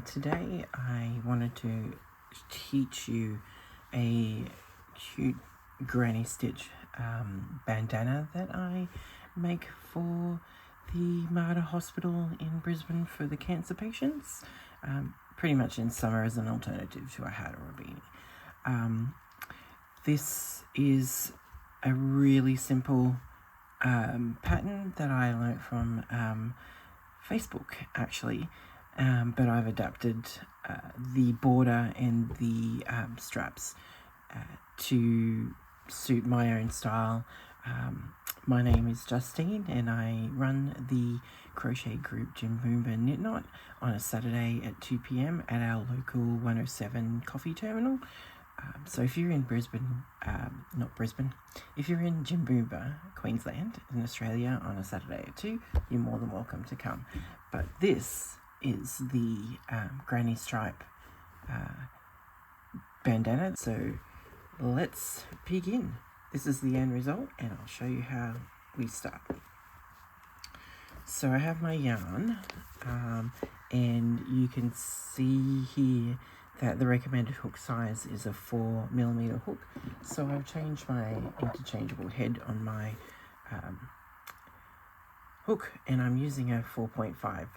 Today I wanted to teach you a cute granny stitch bandana that I make for the Mater Hospital in Brisbane for the cancer patients, pretty much in summer as an alternative to a hat or a beanie. This is a really simple pattern that I learnt from Facebook actually, but I've adapted the border and the straps to suit my own style. My name is Justine and I run the crochet group Jimboomba Knit Knot on a Saturday at 2 p.m. at our local 107 coffee terminal. So if you're in Brisbane, if you're in Jimboomba, Queensland, in Australia on a Saturday at 2, you're more than welcome to come. But this is the granny stripe bandana. So let's begin. This is the end result and I'll show you how we start. So I have my yarn and you can see here that the recommended hook size is a 4mm hook. So I've changed my interchangeable head on my hook and I'm using a 4.5.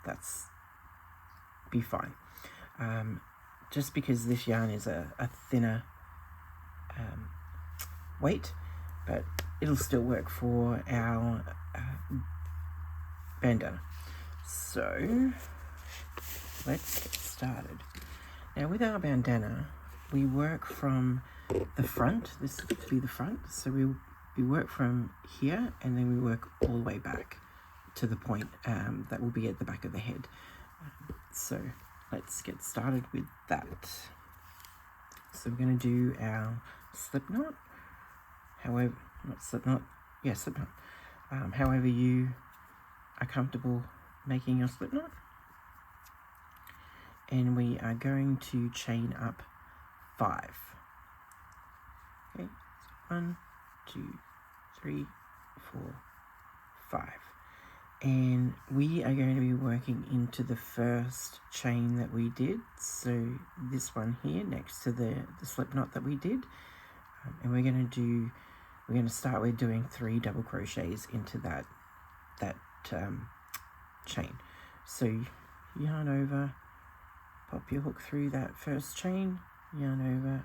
That's be fine. Just because this yarn is a thinner weight, but it'll still work for our bandana. So let's get started. Now with our bandana, we work from the front. This would be the front. So we work from here and then we work all the way back to the point that will be at the back of the head. So let's get started with that. So we're going to do our slip knot. However, not slip knot, yeah, slip knot. However you are comfortable making your slip knot. And we are going to chain up 5. Okay, so 1, 2, 3, 4, 5. And we are going to be working into the first chain that we did. So this one here next to the slip knot that we did. And we're going to start with doing 3 double crochets into that chain. So yarn over, pop your hook through that first chain, yarn over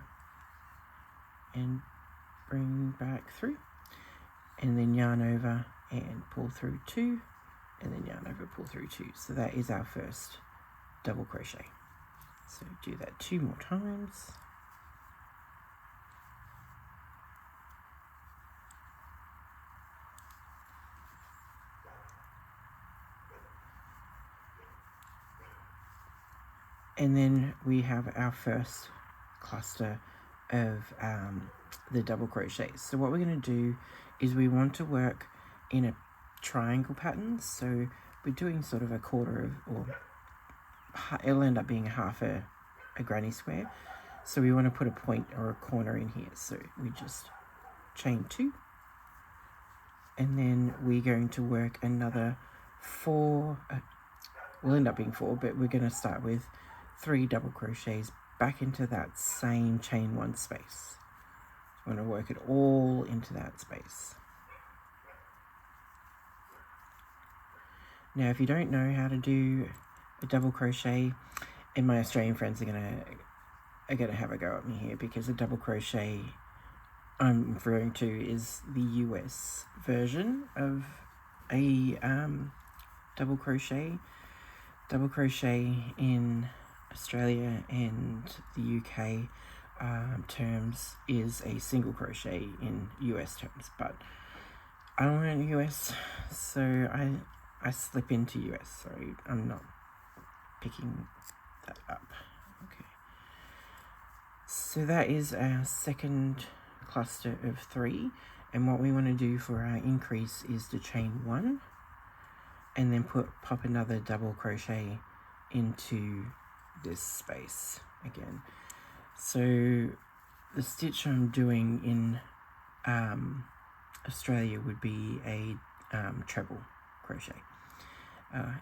and bring back through, and then yarn over and pull through 2, and then yarn over, pull through 2. So that is our first double crochet. So do that 2 more times. And then we have our first cluster of the double crochets. So what we're going to do is we want to work in a triangle pattern. So we're doing sort of a quarter of, or it'll end up being half a granny square. So we want to put a point or a corner in here. So we just chain 2. And then we're going to work another 4, will end up being 4, but we're going to start with 3 double crochets back into that same chain 1 space. I'm going to work it all into that space. Now if you don't know how to do a double crochet, and my Australian friends are gonna have a go at me here, because the double crochet I'm referring to is the US version of a double crochet. Double crochet in Australia and the UK terms is a single crochet in US terms, but I don't learn US, so I slip into US. Sorry, I'm not picking that up. Okay, so that is our second cluster of 3, and what we want to do for our increase is to chain 1 and then pop another double crochet into this space again. So the stitch I'm doing in Australia would be a treble crochet,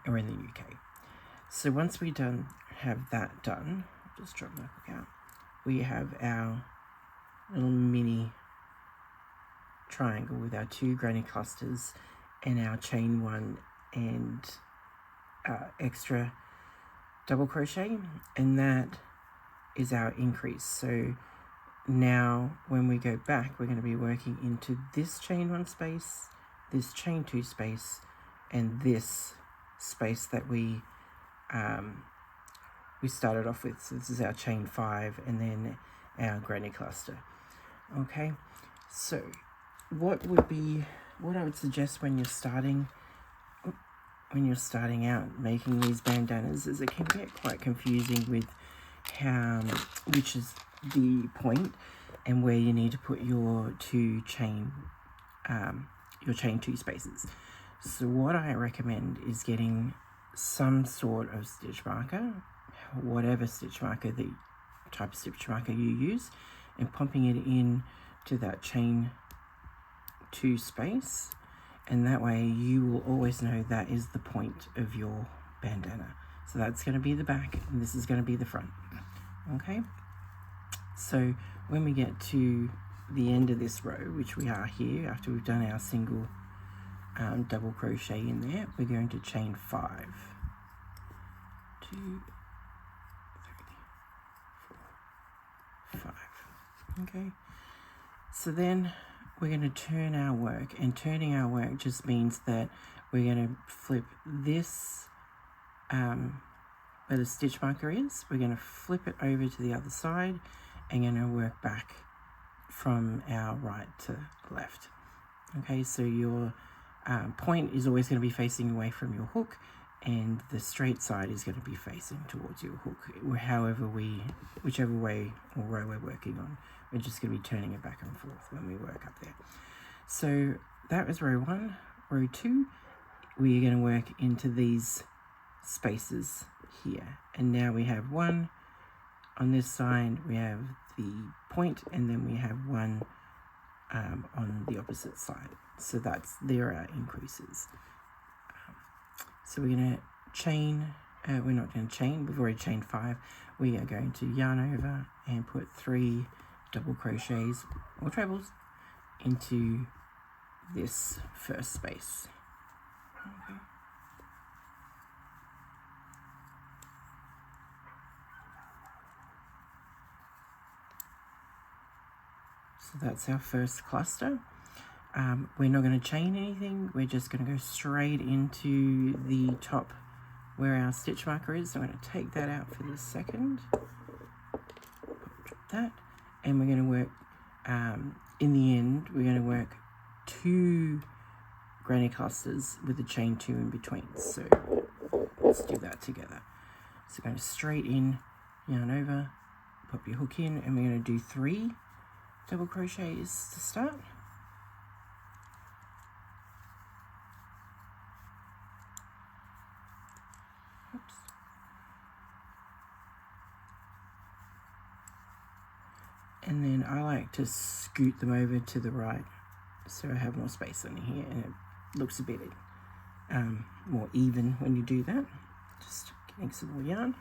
or in the UK. So once we have that done, I'll just drop my hook out, we have our little mini triangle with our 2 granny clusters and our chain 1 and extra double crochet, and that is our increase. So now when we go back, we're going to be working into this chain 1 space, this chain 2 space, and this space that we started off with. So this is our chain 5 and then our granny cluster. Okay, so what I would suggest when you're starting out making these bandanas is it can get quite confusing with which is the point and where you need to put your chain 2 spaces. So what I recommend is getting some sort of stitch marker, whatever stitch marker, the type of stitch marker you use, and pumping it in to that chain 2 space, and that way you will always know that is the point of your bandana. So that's going to be the back and this is going to be the front. Okay, so when we get to the end of this row, which we are here after we've done our single double crochet in there, we're going to chain 5, 2, 3, 4, 5. Okay, so then we're going to turn our work, and turning our work just means that we're going to flip this where the stitch marker is, we're going to flip it over to the other side and going to work back from our right to left. Okay, so your point is always going to be facing away from your hook, and the straight side is going to be facing towards your hook. Whichever way or row we're working on, we're just going to be turning it back and forth when we work up there. So that was row 1. Row 2, we're going to work into these spaces here, and now we have 1 on this side, we have the point, and then we have 1 on the opposite side. So there are increases. So we're going to chain, we're not going to chain, we've already chained 5. We are going to yarn over and put 3 double crochets or trebles into this first space. Okay. So that's our first cluster. We're not going to chain anything, we're just going to go straight into the top where our stitch marker is. So I'm going to take that out for this second, drop that, and we're going to work, in the end, we're going to work 2 granny clusters with a chain 2 in between. So let's do that together. So go straight in, yarn over, pop your hook in, and we're going to do 3 double crochets to start. Oops. And then I like to scoot them over to the right so I have more space on here, and it looks a bit more even when you do that. Just getting some more yarn.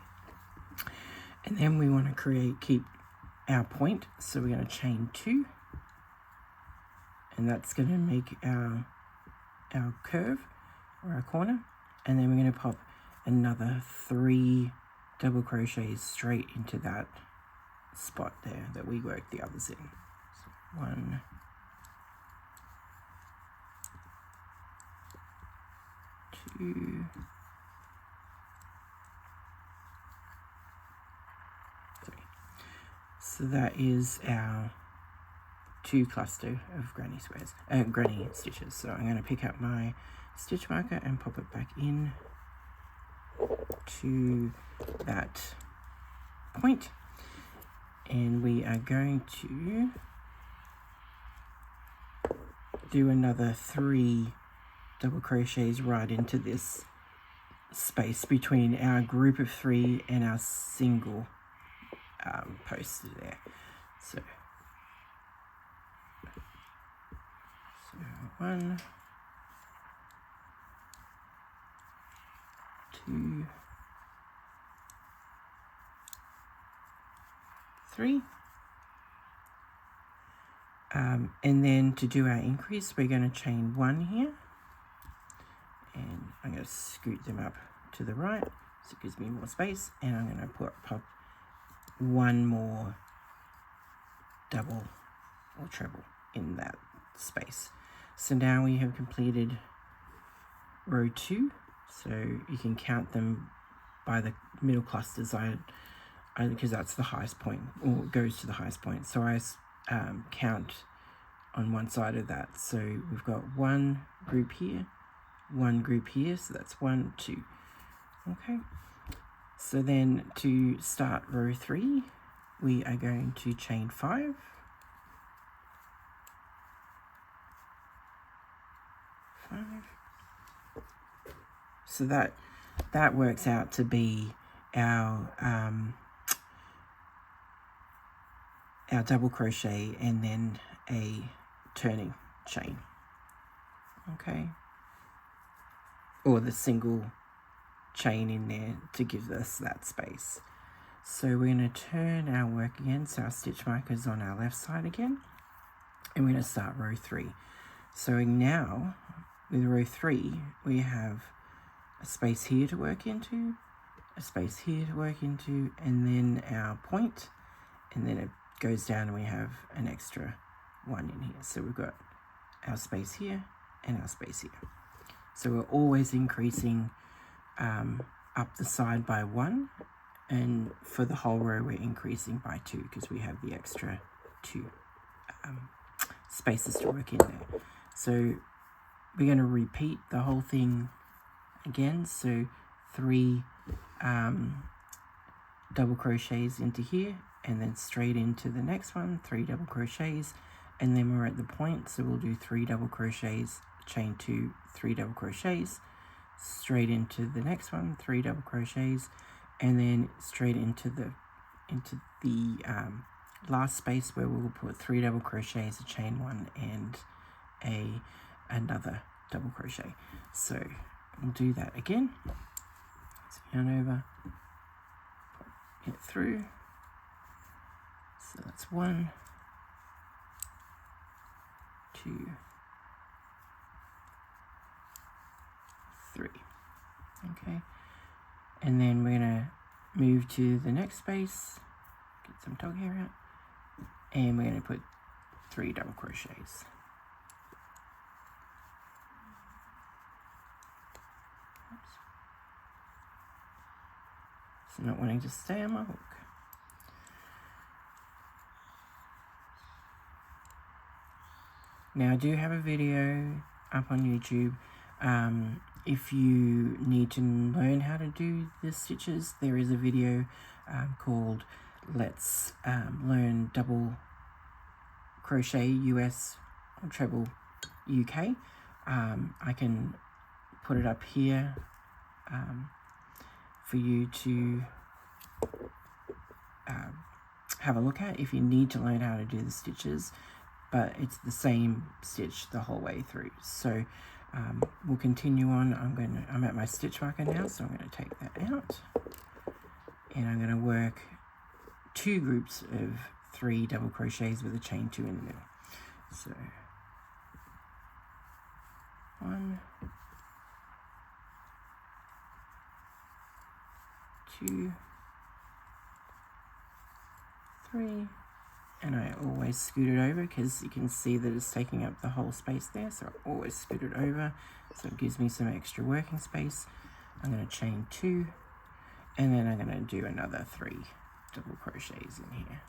And then we want to keep our point, so we're going to chain 2, and that's going to make our curve or our corner, and then we're going to pop another 3 double crochets straight into that spot there that we worked the others in. So 1, 2, 3. So that is our 2 cluster of granny stitches. So I'm going to pick up my stitch marker and pop it back in to that point, and we are going to do another 3 double crochets right into this space between our group of 3 and our single post there. So 1, 2, 3. And then to do our increase, we're going to chain 1 here, and I'm going to scoot them up to the right so it gives me more space, and I'm going to pop 1 more double or treble in that space. So now we have completed row 2, so you can count them by the middle clusters, because that's the highest point, or goes to the highest point. So I count on one side of that. So we've got 1 group here, 1 group here, so that's 1, 2. Okay, so then to start row 3, we are going to chain 5, so that works out to be our double crochet and then a turning chain, okay, or the single chain in there to give us that space. So we're going to turn our work again, so our stitch marker's on our left side again, and we're going to start row 3. So now with row 3 we have a space here to work into, a space here to work into, and then our point, and then it goes down and we have an extra 1 in here. So we've got our space here and our space here. So we're always increasing up the side by 1, and for the whole row we're increasing by 2 because we have the extra 2 spaces to work in there. So we're going to repeat the whole thing again, so 3 double crochets into here, and then straight into the next one, 3 double crochets, and then we're at the point, so we'll do 3 double crochets, chain 2, 3 double crochets, straight into the next one, 3 double crochets, and then straight into the last space where we'll put 3 double crochets, a chain 1, and another double crochet. So we'll do that again. Let's yarn over, get through. So that's 1, 2, 3. Okay, and then we're gonna move to the next space, get some dog hair out, and we're gonna put 3 double crochets. Oops. So not wanting to stay on my hook. Now I do have a video up on YouTube. If you need to learn how to do the stitches, there is a video called Let's Learn Double Crochet US or Treble UK. I can put it up here for you to have a look at if you need to learn how to do the stitches, but it's the same stitch the whole way through. So we'll continue on. I'm at my stitch marker now, so I'm going to take that out, and I'm going to work 2 groups of 3 double crochets with a chain 2 in the middle. So 1, 2, 3, and I always scoot it over because you can see that it's taking up the whole space there, so I always scoot it over so it gives me some extra working space. I'm going to chain 2, and then I'm going to do another 3 double crochets in here.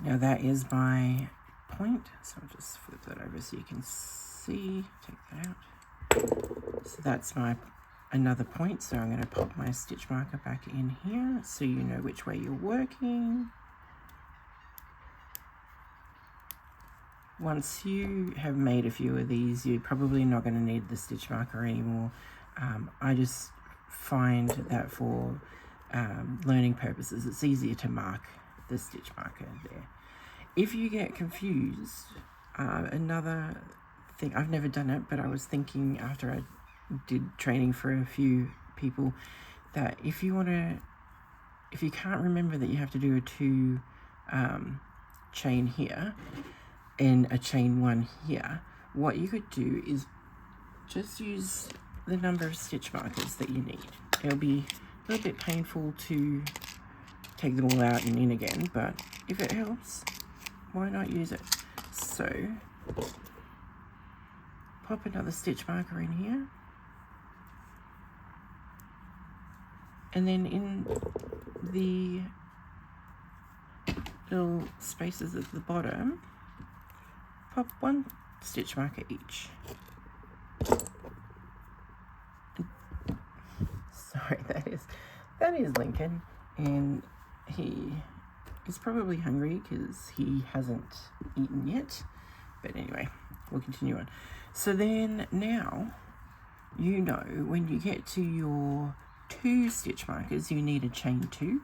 Now that is my point, so I'll just flip that over so you can see, take that out. So that's my another point, so I'm going to pop my stitch marker back in here so you know which way you're working. Once you have made a few of these, you're probably not going to need the stitch marker anymore. I just find that for learning purposes, it's easier to mark the stitch marker there. If you get confused, another thing, I've never done it, but I was thinking after I did training for a few people that if you can't remember that you have to do a 2 chain here and a chain 1 here, what you could do is just use the number of stitch markers that you need. It'll be a little bit painful to take them all out and in again, but if it helps, why not use it? So pop another stitch marker in here, and then in the little spaces at the bottom, pop 1 stitch marker each. Sorry, that is Lincoln, and he is probably hungry because he hasn't eaten yet. But anyway, we'll continue on. So then now, you know, when you get to your 2 stitch markers, you need a chain 2.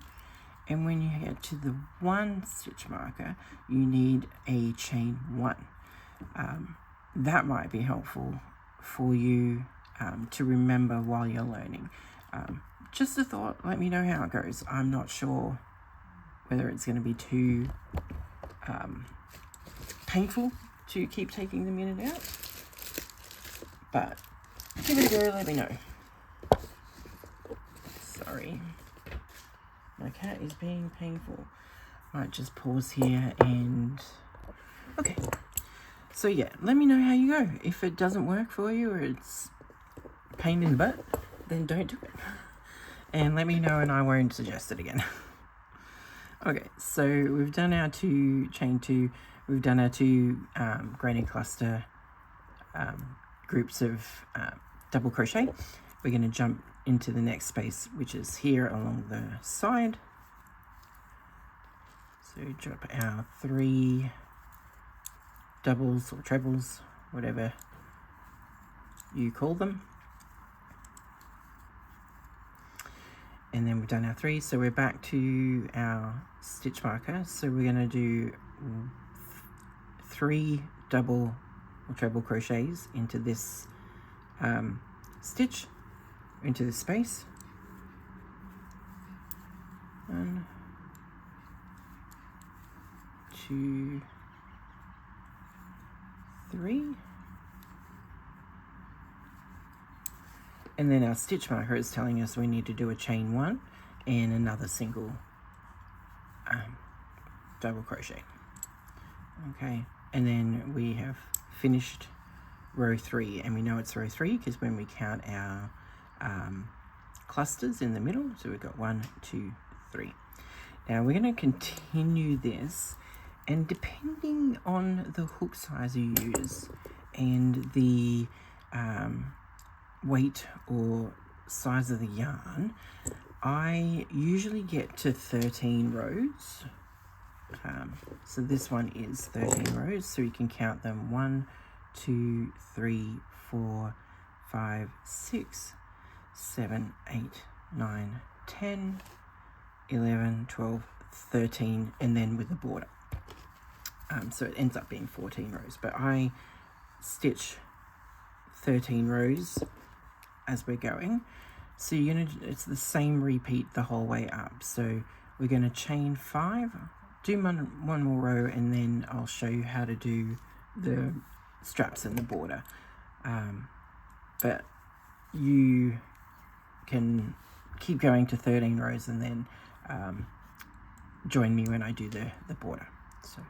And when you get to the 1 stitch marker, you need a chain 1. That might be helpful for you to remember while you're learning. Just a thought, let me know how it goes. I'm not sure whether it's going to be too painful to keep taking them in and out, but give it a go, let me know. Sorry, my cat is being painful. Might just pause here and okay. So yeah, let me know how you go. If it doesn't work for you or it's a pain in the butt, then don't do it. And let me know and I won't suggest it again. Okay, so we've done our 2 chain 2, we've done our 2 granny cluster groups of double crochet. We're going to jump into the next space, which is here along the side. So drop our 3 doubles or trebles, whatever you call them. And then we've done our 3, so we're back to our stitch marker. So we're going to do 3 double or treble crochets into this stitch, into this space. 1, 2, 3. And then our stitch marker is telling us we need to do a chain 1 and another single double crochet. Okay, and then we have finished row 3, and we know it's row 3 because when we count our clusters in the middle, so we've got 1, 2, 3. Now we're going to continue this, and depending on the hook size you use and the weight or size of the yarn, I usually get to 13 rows. So this one is 13 rows, so you can count them 1, 2, 3, 4, 5, 6, 7, 8, 9, 10, 11, 12, 13, and then with the border. So it ends up being 14 rows, but I stitch 13 rows as we're going. So it's the same repeat the whole way up. So we're going to chain 5, do one more row, and then I'll show you how to do the straps and the border. But you can keep going to 13 rows and then join me when I do the border. So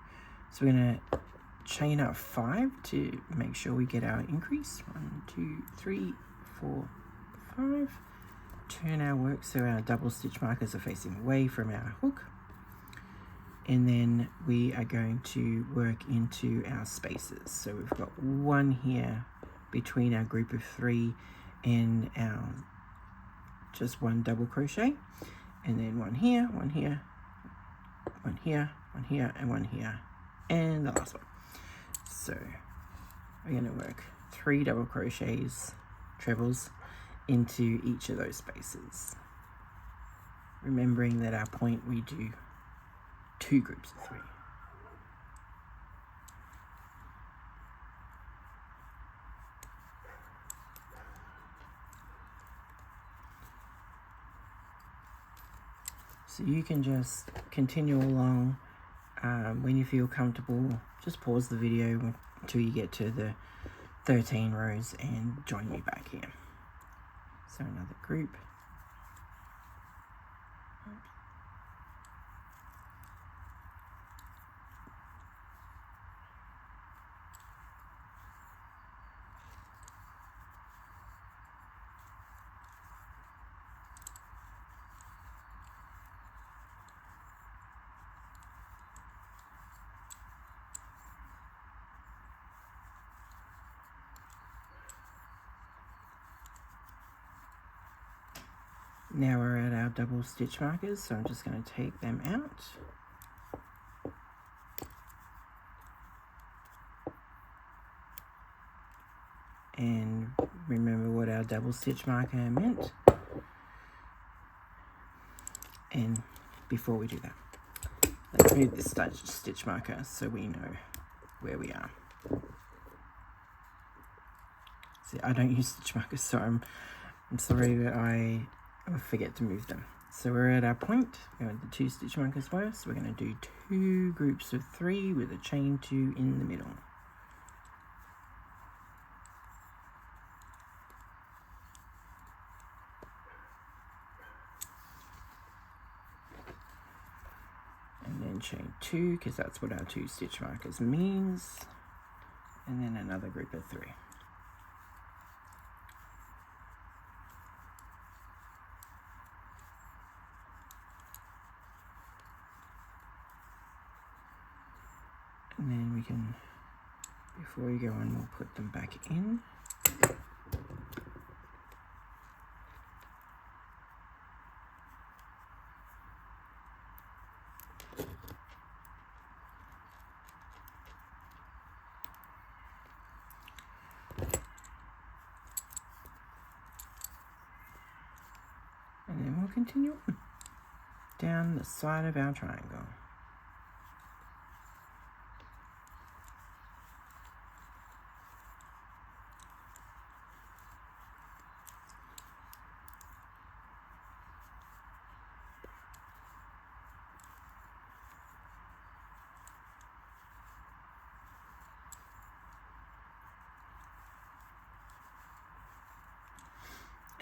we're going to chain up 5 to make sure we get our increase. 1, 2, 3, 4, 5. Turn our work so our double stitch markers are facing away from our hook, and then we are going to work into our spaces. So we've got 1 here between our group of 3 and our just 1 double crochet, and then 1 here, 1 here, 1 here, 1 here, and 1 here, and the last one. So we're going to work 3 double crochets, trebles, into each of those spaces, remembering that our point we do 2 groups of 3. So you can just continue along. When you feel comfortable, just pause the video until you get to the 13 rows and join me back here. So another group. Now we're at our double stitch markers, so I'm just going to take them out. And remember what our double stitch marker meant. And before we do that, let's move this stitch marker so we know where we are. See, I don't use stitch markers, so I'm sorry that I forget to move them. So we're at our point where the 2 stitch markers were, so we're going to do 2 groups of 3 with a chain 2 in the middle. And then chain 2, because that's what our 2 stitch markers means. And then another group of 3. And then we can, before we go on, we'll put them back in. And then we'll continue on down the side of our triangle.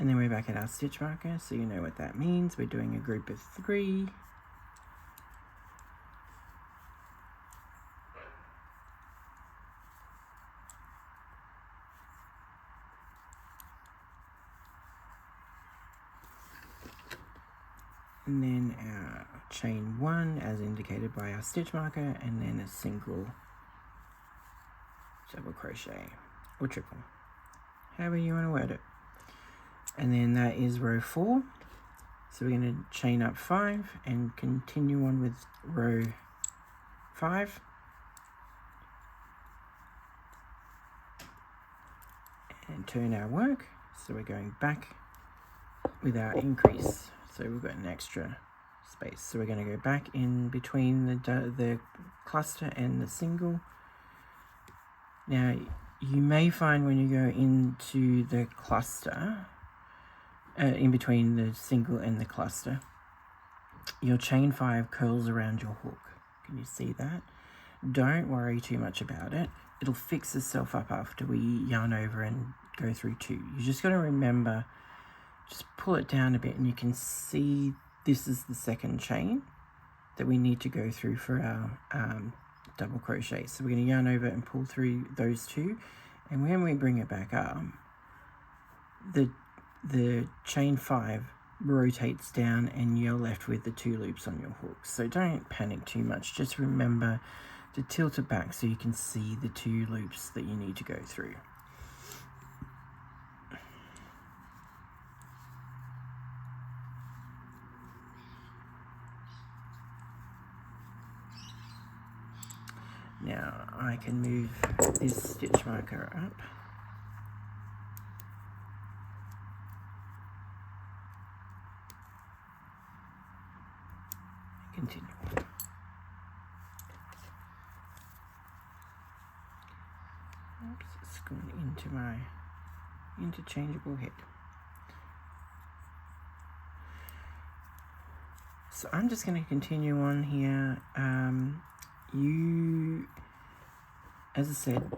And then we're back at our stitch marker, so you know what that means. We're doing a group of 3. And then our chain 1 as indicated by our stitch marker, and then a single double crochet or triple, however you want to word it. And then that is row 4. So we're going to chain up 5 and continue on with row 5. And turn our work. So we're going back with our increase. So we've got an extra space. So we're going to go back in between the cluster and the single. Now you may find when you go into the cluster, in between the single and the cluster, your chain 5 curls around your hook. Can you see that? Don't worry too much about it. It'll fix itself up after we yarn over and go through 2. You just got to remember, just pull it down a bit and you can see this is the second chain that we need to go through for our double crochet. So we're going to yarn over and pull through those 2, and when we bring it back up, the chain 5 rotates down and you're left with the 2 loops on your hook. So don't panic too much, just remember to tilt it back so you can see the 2 loops that you need to go through. Now I can move this stitch marker up. Continue. Oops, it's gone into my interchangeable head. So I'm just going to continue on here. As I said,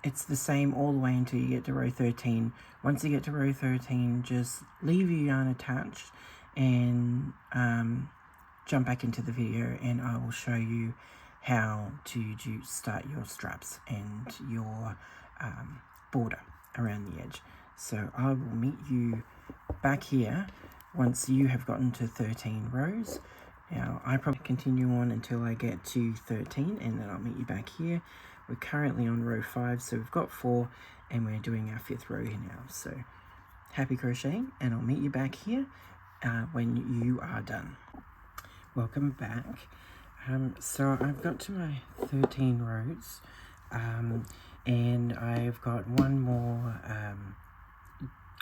it's the same all the way until you get to row 13. Once you get to row 13, just leave your yarn attached and jump back into the video, and I will show you how to start your straps and your border around the edge. So I will meet you back here once you have gotten to 13 rows. Now I probably continue on until I get to 13, and then I'll meet you back here. We're currently on row 5, so we've got 4, and we're doing our 5th row here now. So happy crocheting, and I'll meet you back here when you are done. Welcome back. So I've got to my 13 rows, and I've got one more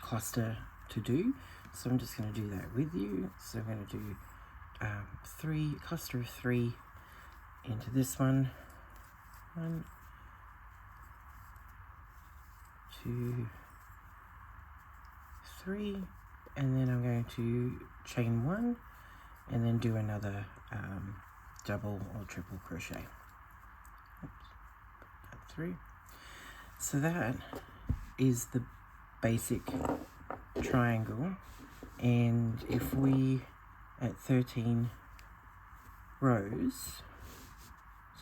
cluster to do. So I'm just going to do that with you. So I'm going to do cluster of 3 into this one. 1, 2, 3, and then I'm going to chain 1 and then do another double or triple crochet. Oops, 3. So that is the basic triangle, and if we at 13 rows,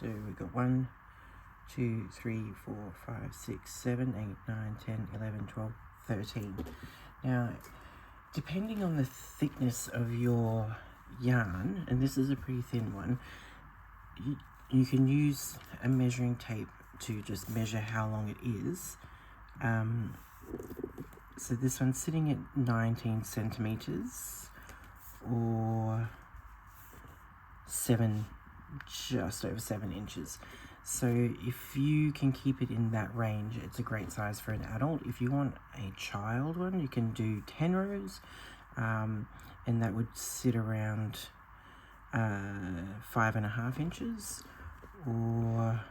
so we've got 1, 2, 3, 4, 5, 6, 7, 8, 9, 10, 11, 12, 13. Now, depending on the thickness of your yarn, and this is a pretty thin one, you can use a measuring tape to just measure how long it is. So this one's sitting at 19 centimeters, or just over 7 inches. So if you can keep it in that range, it's a great size for an adult. If you want a child one, you can do 10 rows, and that would sit around 5.5 inches, or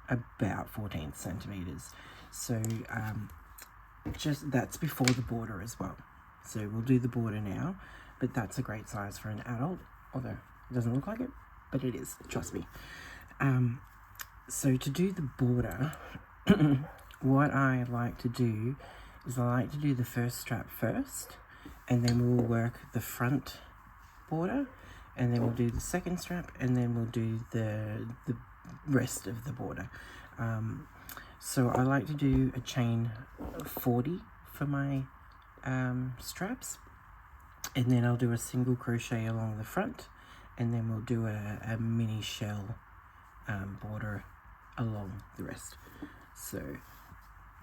about 14 centimeters. So just that's before the border as well. So we'll do the border now, but that's a great size for an adult, although it doesn't look like it, but it is, trust me. So to do the border, what I like to do is I like to do the first strap first, and then we'll work the front border, and then we'll do the second strap, and then we'll do the rest of the border. So I like to do a chain 40 for my straps, and then I'll do a single crochet along the front, and then we'll do a mini shell border along the rest. So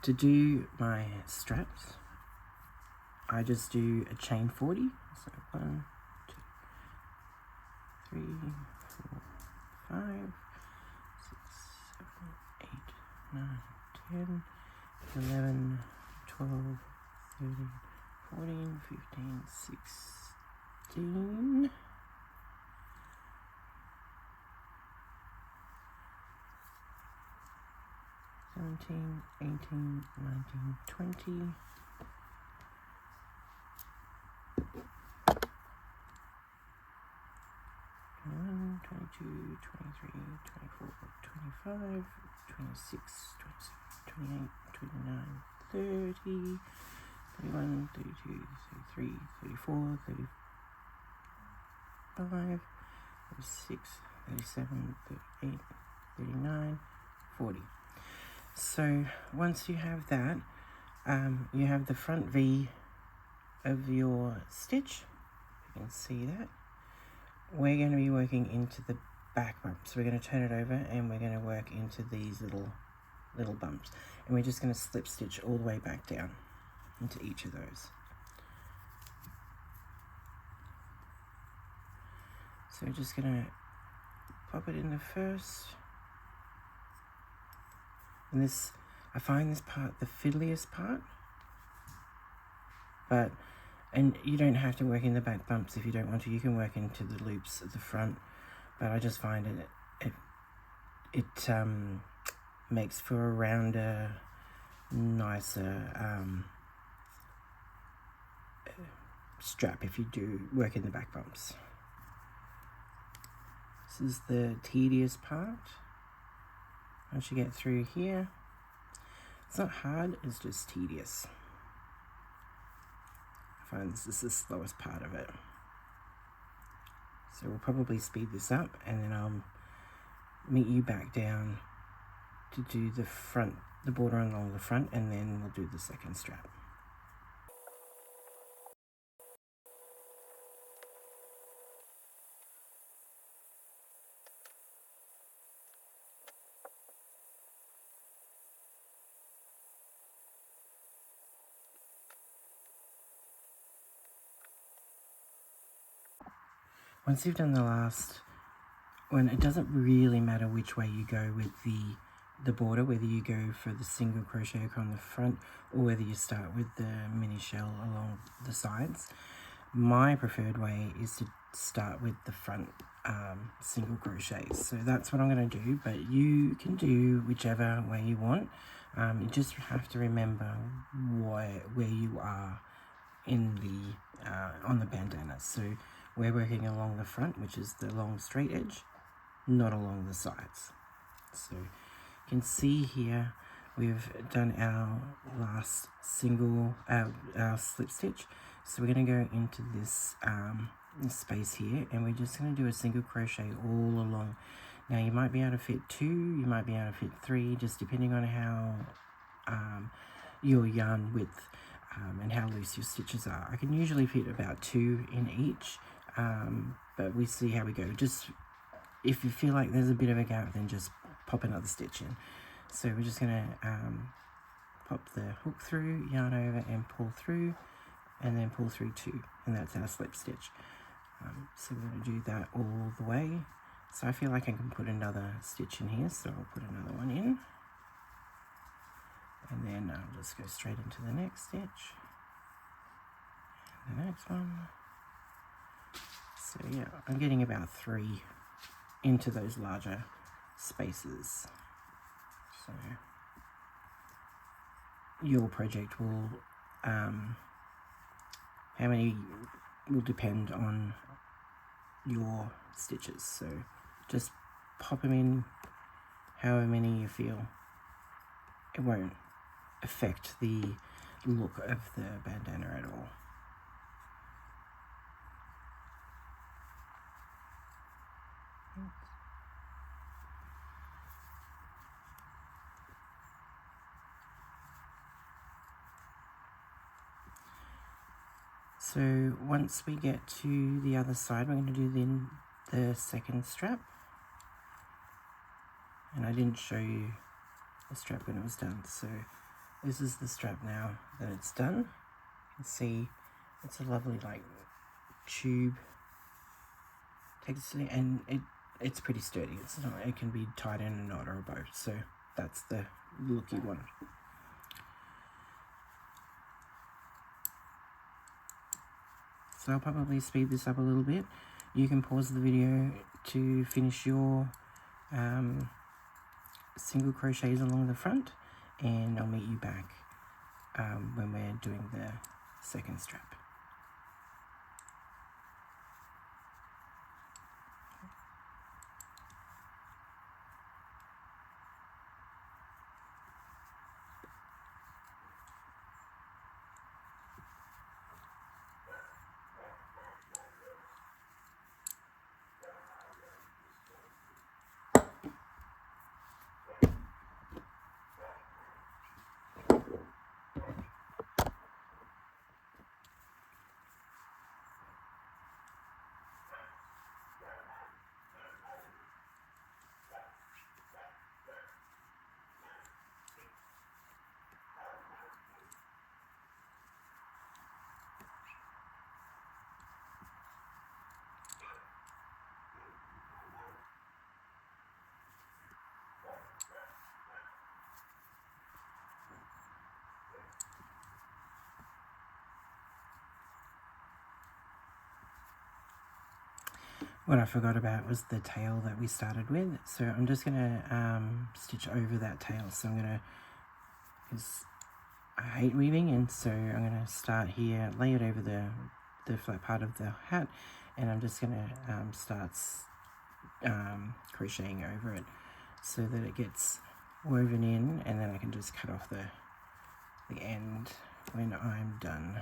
to do my straps, I just do a chain 40. So 1, 2, 3, 4, 5, 6, 7, 8, 9, 10, 11, 12, 13, 14, 15, 16, 17, 18, 19, 20, 21, 22, 23, 24, 25, 26, 27, 28, 29, 30, 31, 32, 33, 34, 35, 36, 37, 38, 39, 40. So once you have that, you have the front V of your stitch. You can see that. We're going to be working into the back bumps. We're going to turn it over, and we're going to work into these little bumps, and we're just going to slip stitch all the way back down into each of those. So we're just going to pop it in the first. And this, I find this part the fiddliest part, and you don't have to work in the back bumps if you don't want to. You can work into the loops at the front, but I just find it makes for a rounder, nicer strap if you do work in the back bumps. This is the tedious part. Once you get through here, it's not hard, it's just tedious. I find this is the slowest part of it. So we'll probably speed this up, and then I'll meet you back down to do the front, the border along the front, and then we'll do the second strap. Once you've done the last one, it doesn't really matter which way you go with the border, whether you go for the single crochet hook on the front or whether you start with the mini shell along the sides. My preferred way is to start with the front single crochets. So that's what I'm going to do, but you can do whichever way you want. You just have to remember where you are in the on the bandana. So we're working along the front, which is the long straight edge, not along the sides. So you can see here we've done our last single, our slip stitch. So we're going to go into this space here, and we're just going to do a single crochet all along. Now you might be able to fit 2, you might be able to fit 3, just depending on how your yarn width and how loose your stitches are. I can usually fit about 2 in each, but we see how we go. Just if you feel like there's a bit of a gap, then just pop another stitch in. So we're just going to pop the hook through, yarn over and pull through, and then pull through 2, and that's our slip stitch. So we're going to do that all the way. So I feel like I can put another stitch in here, so I'll put another one in, and then I'll just go straight into the next stitch, and the next one. So yeah, I'm getting about 3 into those larger spaces. So your project will, how many will depend on your stitches. So just pop them in however many you feel. It won't affect the look of the bandana at all. So once we get to the other side, we're going to do the second strap. And I didn't show you the strap when it was done. So this is the strap now that it's done. You can see it's a lovely like tube texture, and it's pretty sturdy. It's not, it can be tied in a knot or a bow. So that's the look you want. So I'll probably speed this up a little bit. You can pause the video to finish your single crochets along the front, and I'll meet you back when we're doing the second strap. what I forgot about was the tail that we started with. So I'm just going to stitch over that tail. So I'm going to, because I hate weaving, and so I'm going to start here, lay it over the flat part of the hat, and I'm just going to start crocheting over it so that it gets woven in, and then I can just cut off the end when I'm done.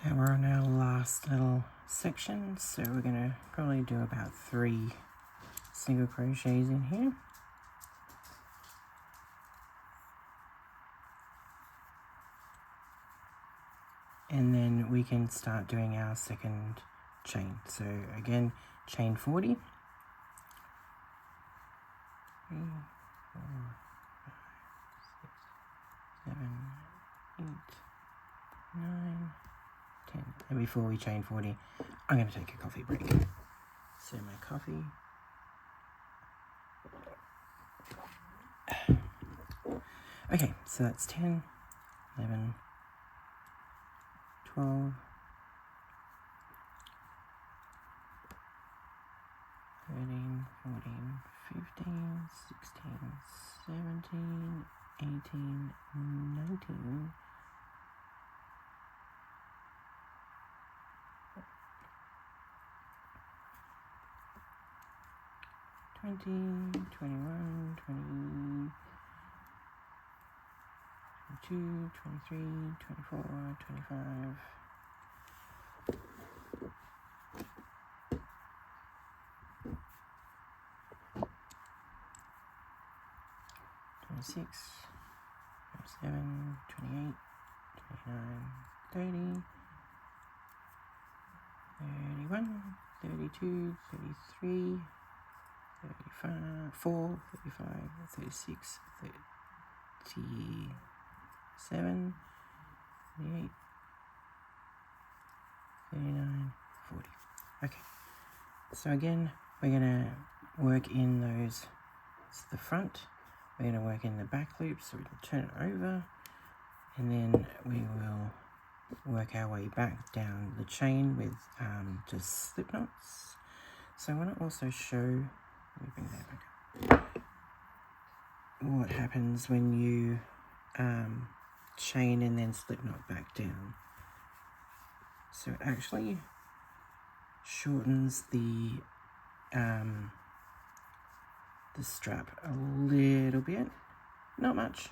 Now we're on our last little section, so we're going to probably do about 3 single crochets in here. And then we can start doing our second chain. So again, chain 40. 3, 4, 5, 6, 7, 8, 9, 10. And before we chain 40, I'm going to take a coffee break. So my coffee. Okay, so that's 10, 11, 12, 13, 14, 15, 16, 17, 18, 19, 20, 21, 22, 23, 24, 25, 26, 27, 28, 29, 30, 31, 32, 33, 34, 35, 36, 37, 38, 39, 40. Okay, so again, we're going to work in those, it's the front, we're going to work in the back loop, so we can turn it over, and then we will work our way back down the chain with just slip knots. So I want to also show, let me bring that back up, what happens when you chain and then slip knot back down. So it actually shortens the strap a little bit, not much,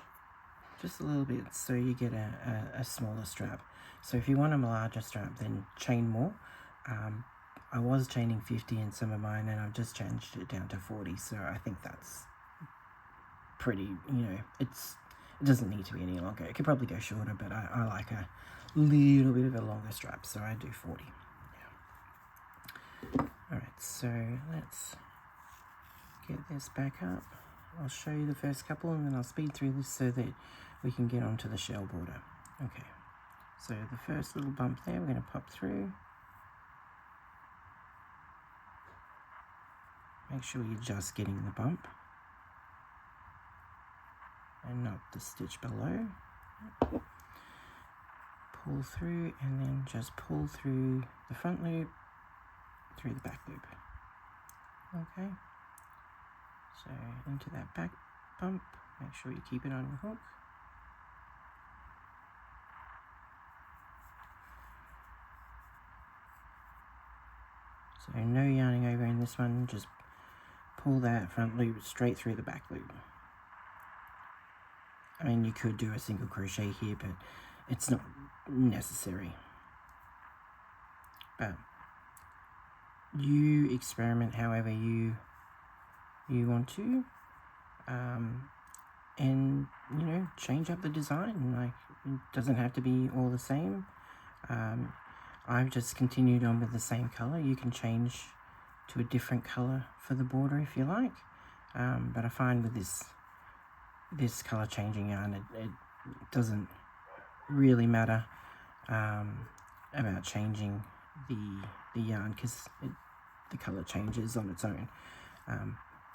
just a little bit, so you get a smaller strap. So if you want a larger strap, then chain more. I was chaining 50 in some of mine, and I've just changed it down to 40, so I think that's pretty, it doesn't need to be any longer. It could probably go shorter, but I like a little bit of a longer strap, so I do 40. Yeah. Alright, so let's get this back up. I'll show you the first couple, and then I'll speed through this so that we can get onto the shell border. Okay, so the first little bump there, we're going to pop through. Make sure you're just getting the bump and not the stitch below. Pull through, and then just pull through the front loop, through the back loop. Okay, so into that back bump, make sure you keep it on your hook. So no yarning over in this one, just pull that front loop straight through the back loop. I mean, you could do a single crochet here, but it's not necessary. But you experiment however you want to, and change up the design. Like, it doesn't have to be all the same. I've just continued on with the same color. You can change to a different color for the border if you like, but I find with this color changing yarn, it really matter about changing the yarn, because the colour changes on its own.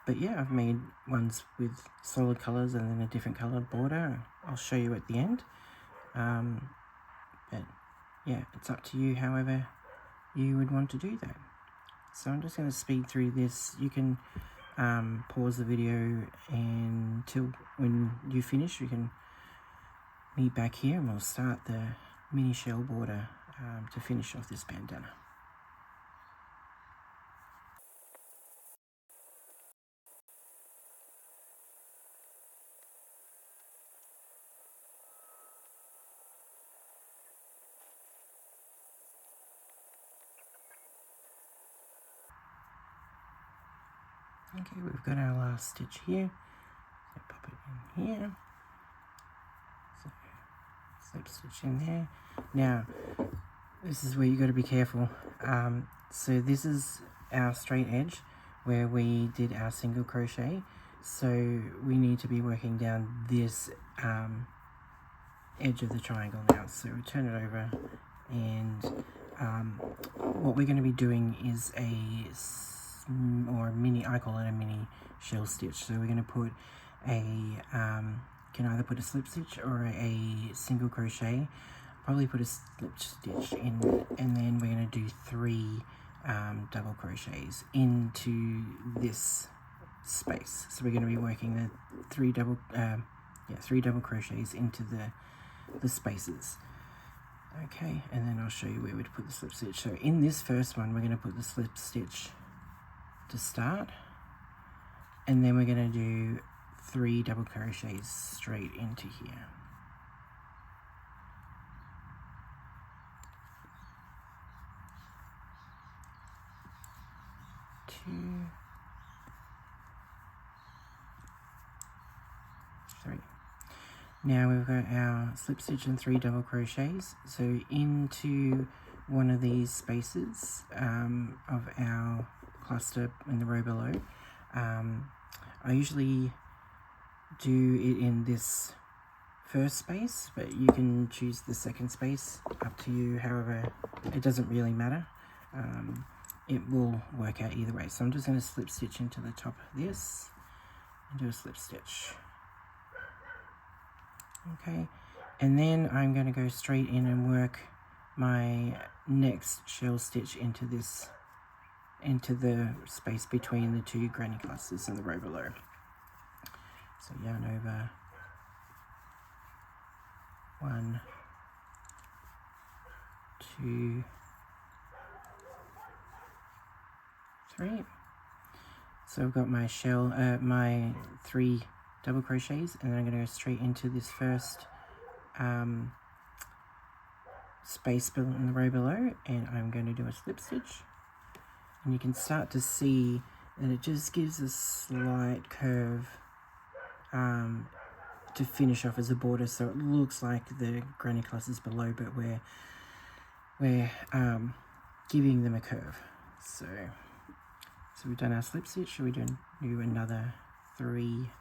But yeah, I've made ones with solid colours and then a different coloured border. I'll show you at the end. But yeah, it's up to you however you would want to do that. So I'm just going to speed through this. You can pause the video, and till when you finish you can meet back here and we'll start the mini shell border to finish off this bandana. Okay, we've got our last stitch here, so pop it in here, so slip stitch in there. Now this is where you got to be careful. So this is our straight edge where we did our single crochet, so we need to be working down this edge of the triangle now. So we turn it over, and what we're going to be doing is I call it a mini shell stitch. So we're going to put can either put a slip stitch or a single crochet. Probably put a slip stitch in, and then we're going to do 3 double crochets into this space. So we're going to be working the 3 double crochets into the spaces. Okay, and then I'll show you where we'd put the slip stitch. So in this first one, we're going to put the slip stitch to start, and then we're going to do 3 double crochets straight into here. Two, 3. Now we've got our slip stitch and 3 double crochets. So into one of these spaces of our cluster in the row below, I usually do it in this first space, but you can choose the second space, up to you. However, it doesn't really matter. It will work out either way. So I'm just going to slip stitch into the top of this and do a slip stitch. Okay, and then I'm going to go straight in and work my next shell stitch into the space between the 2 granny clusters in the row below. So yarn over 1, 2, 3. So I've got my shell, my 3 double crochets, and then I'm going to go straight into this first space in the row below, and I'm going to do a slip stitch, and you can start to see that it just gives a slight curve to finish off as a border, so it looks like the granny clusters below, but we're giving them a curve. So we've done our slip stitch. Should we do another 3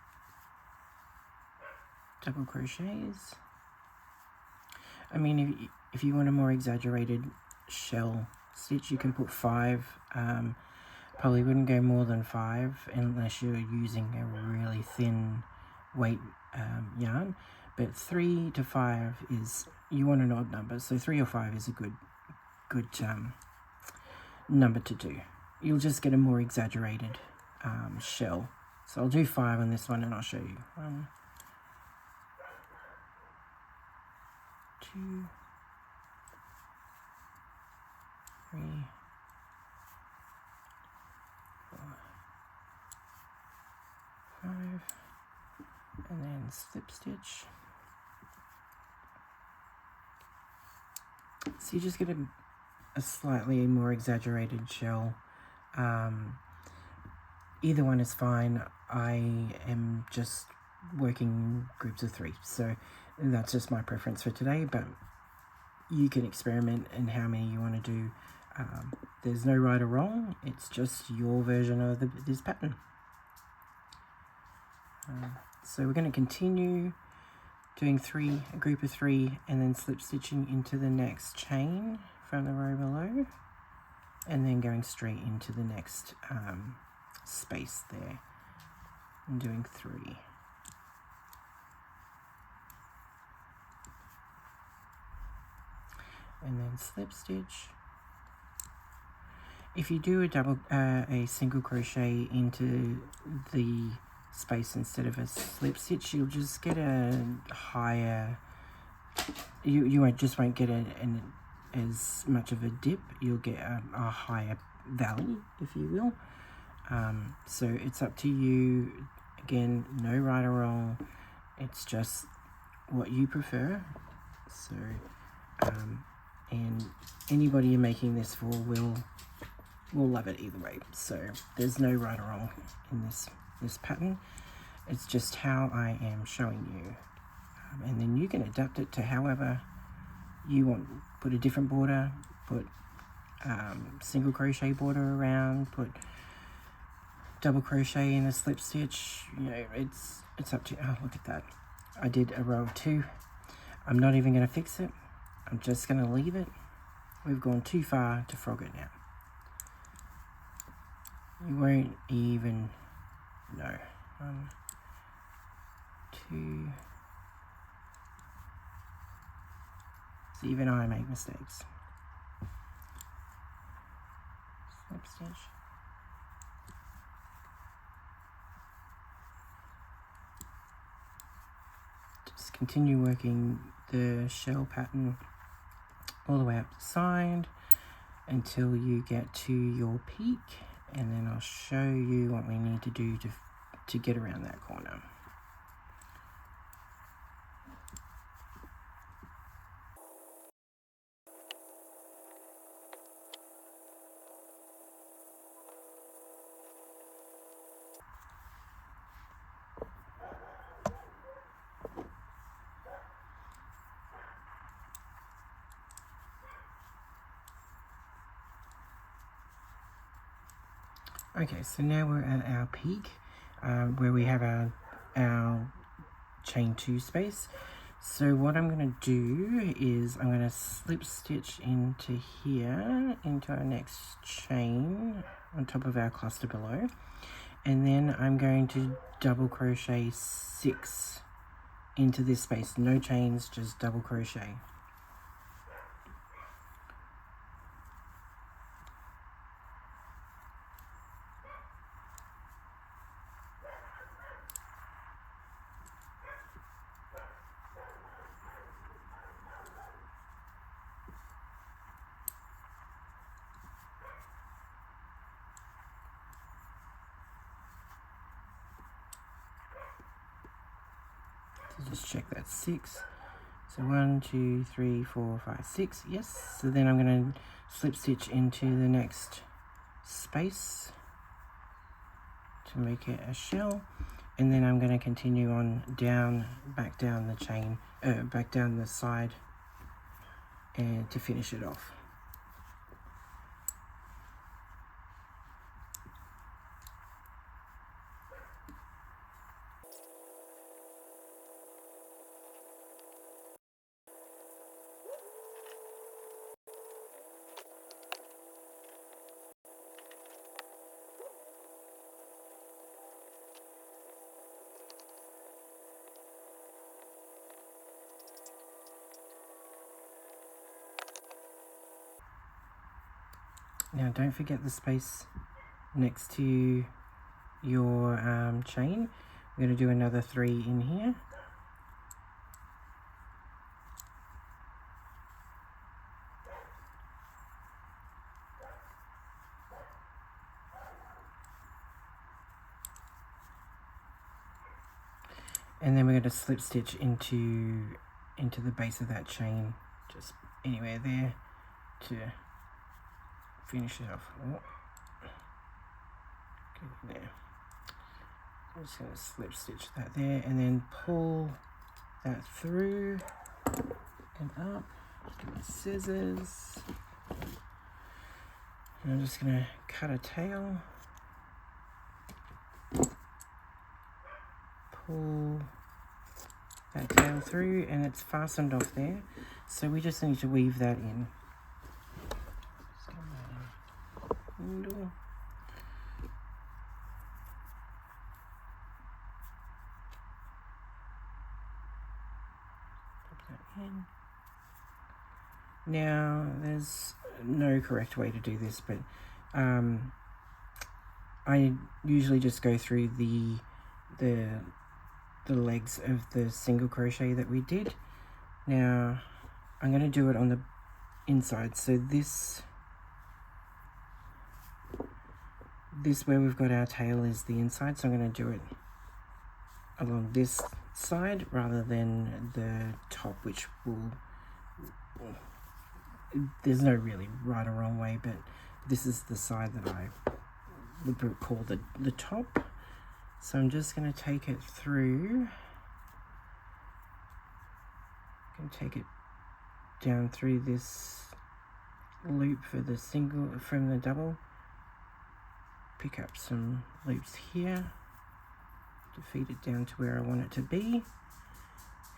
double crochets? I mean, if you want a more exaggerated shell stitch, you can put 5. Probably wouldn't go more than 5 unless you're using a really thin weight yarn, but 3 to 5 is, you want an odd number, so 3 or 5 is a good number to do. You'll just get a more exaggerated shell. So I'll do 5 on this one, and I'll show you. 1, 2, 3, 4, 5, and then slip stitch. So you just get a slightly more exaggerated shell. Either one is fine. I am just working groups of 3, so that's just my preference for today, but you can experiment in how many you want to do. There's no right or wrong, it's just your version of this pattern. So we're going to continue doing a group of 3, and then slip stitching into the next chain from the row below, and then going straight into the next space there and doing 3. And then slip stitch. If you do a single crochet into the space instead of a slip stitch, you'll just get a higher, you won't get as much of a dip. You'll get a higher valley, if you will. So it's up to you. Again, no right or wrong. It's just what you prefer. So and anybody you're making this for will love it either way. So there's no right or wrong in this pattern. It's just how I am showing you, and then you can adapt it to however you want. Put a different border, put single crochet border around, put double crochet in a slip stitch. You know, it's up to you. Oh, look at that, I did a row of 2. I'm not even going to fix it. I'm just going to leave it. We've gone too far to frog it now. You won't even know. 1, 2. So even I make mistakes. Slip stitch. Just continue working the shell pattern all the way up the side until you get to your peak, and then I'll show you what we need to do to get around that corner. Okay, so now we're at our peak, where we have our chain 2 space. So what I'm going to do is I'm going to slip stitch into here, into our next chain on top of our cluster below, and then I'm going to double crochet 6 into this space. No chains, just double crochet. So just check that 6. So 1, 2, 3, 4, 5, 6. Yes. So then I'm going to slip stitch into the next space to make it a shell, and then I'm going to continue on down, back down the chain, back down the side, and to finish it off. Now don't forget the space next to your chain. We're going to do another 3 in here. And then we're going to slip stitch into the base of that chain, just anywhere there to finish it off. Oh. Get there. I'm just going to slip stitch that there, and then pull that through and up. Get my scissors. And I'm just going to cut a tail. Pull that tail through, and it's fastened off there, so we just need to weave that in. Needle. Pop that in. Now there's no correct way to do this, but I usually just go through the legs of the single crochet that we did. Now I'm going to do it on the inside, so this where we've got our tail is the inside, so I'm going to do it along this side rather than the top, which will, there's no really right or wrong way, but this is the side that I would call the top. So I'm just going to take it through. I can take it down through this loop for the single from the double. Pick up some loops here to feed it down to where I want it to be.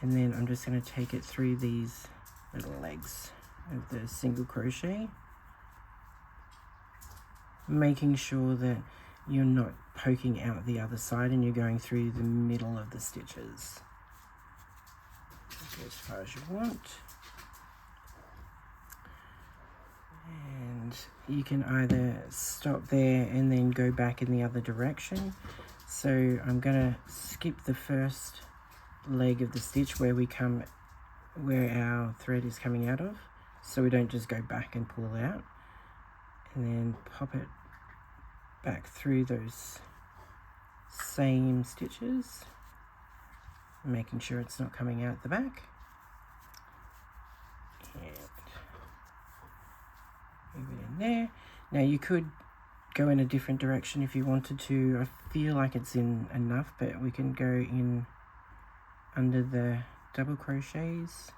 And then I'm just going to take it through these little legs of the single crochet, making sure that you're not poking out the other side and you're going through the middle of the stitches. Go as far as you want. And you can either stop there and then go back in the other direction. So I'm going to skip the first leg of the stitch where our thread is coming out of, so we don't just go back and pull it out, and then pop it back through those same stitches, making sure it's not coming out the back, and move it in there. Now you could go in a different direction if you wanted to. I feel like it's in enough, but we can go in under the double crochets,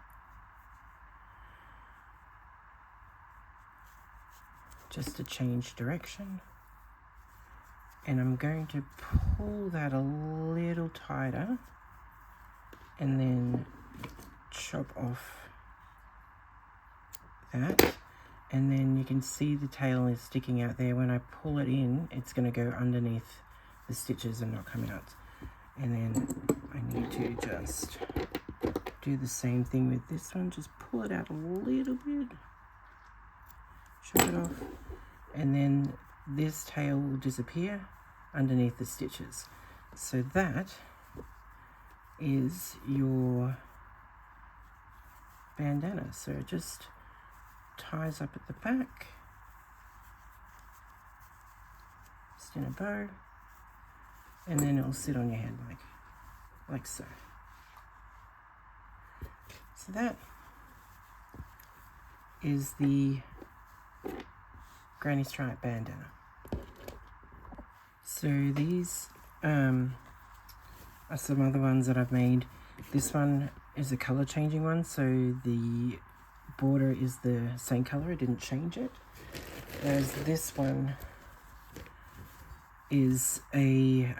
just to change direction. And I'm going to pull that a little tighter and then chop off that, and then you can see the tail is sticking out there. When I pull it in, it's going to go underneath the stitches and not come out. And then I need to just do the same thing with this one, just pull it out a little bit, chop it off, and then this tail will disappear underneath the stitches. So that is your bandana. So it just ties up at the back, just in a bow, and then it'll sit on your head like so. So that is the granny stripe bandana. So these are some other ones that I've made. This one is a color changing one, so the border is the same color, I didn't change it. Whereas this one is a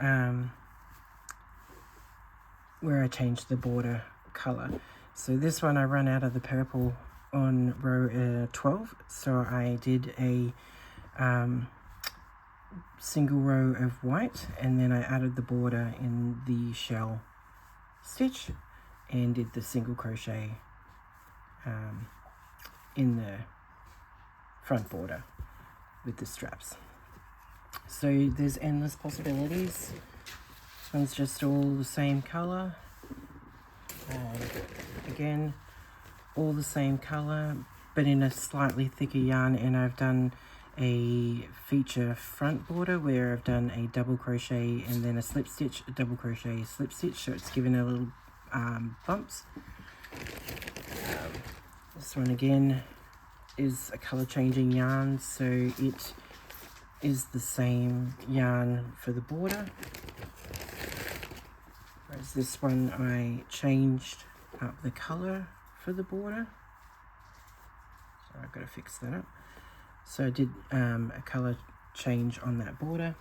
where I changed the border color. So this one I run out of the purple on row 12, so I did a single row of white, and then I added the border in the shell stitch and did the single crochet in the front border with the straps. So there's endless possibilities. This one's just all the same color. Again, all the same color, but in a slightly thicker yarn, and I've done a feature front border where I've done a double crochet and then a slip stitch, a double crochet, slip stitch, so it's given a little bumps. This one again is a color changing yarn, so it is the same yarn for the border. Whereas this one I changed up the color for the border, so I've got to fix that up. So I did a color change on that border,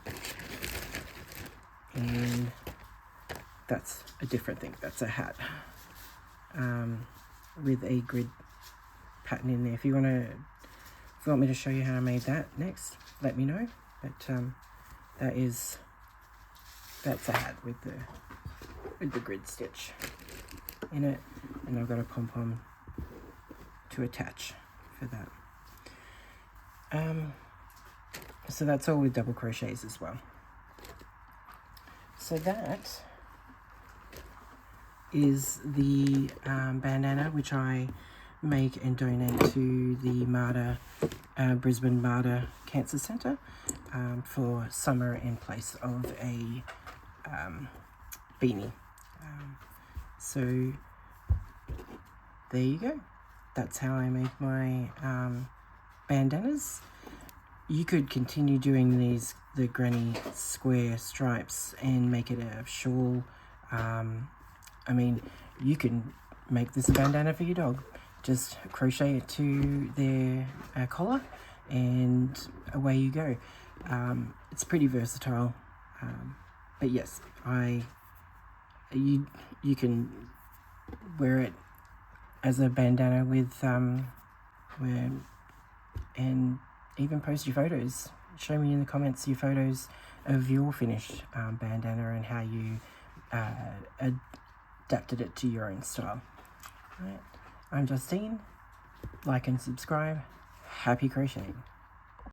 and that's a different thing, that's a hat. with a grid pattern in there. If you want me to show you how I made that next, let me know. But that's a hat with the grid stitch in it, and I've got a pom-pom to attach for that. So that's all with double crochets as well. So that is the bandana, which I make and donate to the Brisbane Martyr Cancer Centre for summer in place of a beanie. So there you go. That's how I make my bandanas. You could continue doing the granny square stripes and make it a shawl. I mean, you can make this a bandana for your dog. Just crochet it to their collar and away you go. It's pretty versatile. But yes, you can wear it as a bandana with and even post your photos. Show me in the comments your photos of your finished bandana and how you adapted it to your own style. Right. I'm Justine. Like and subscribe. Happy crocheting.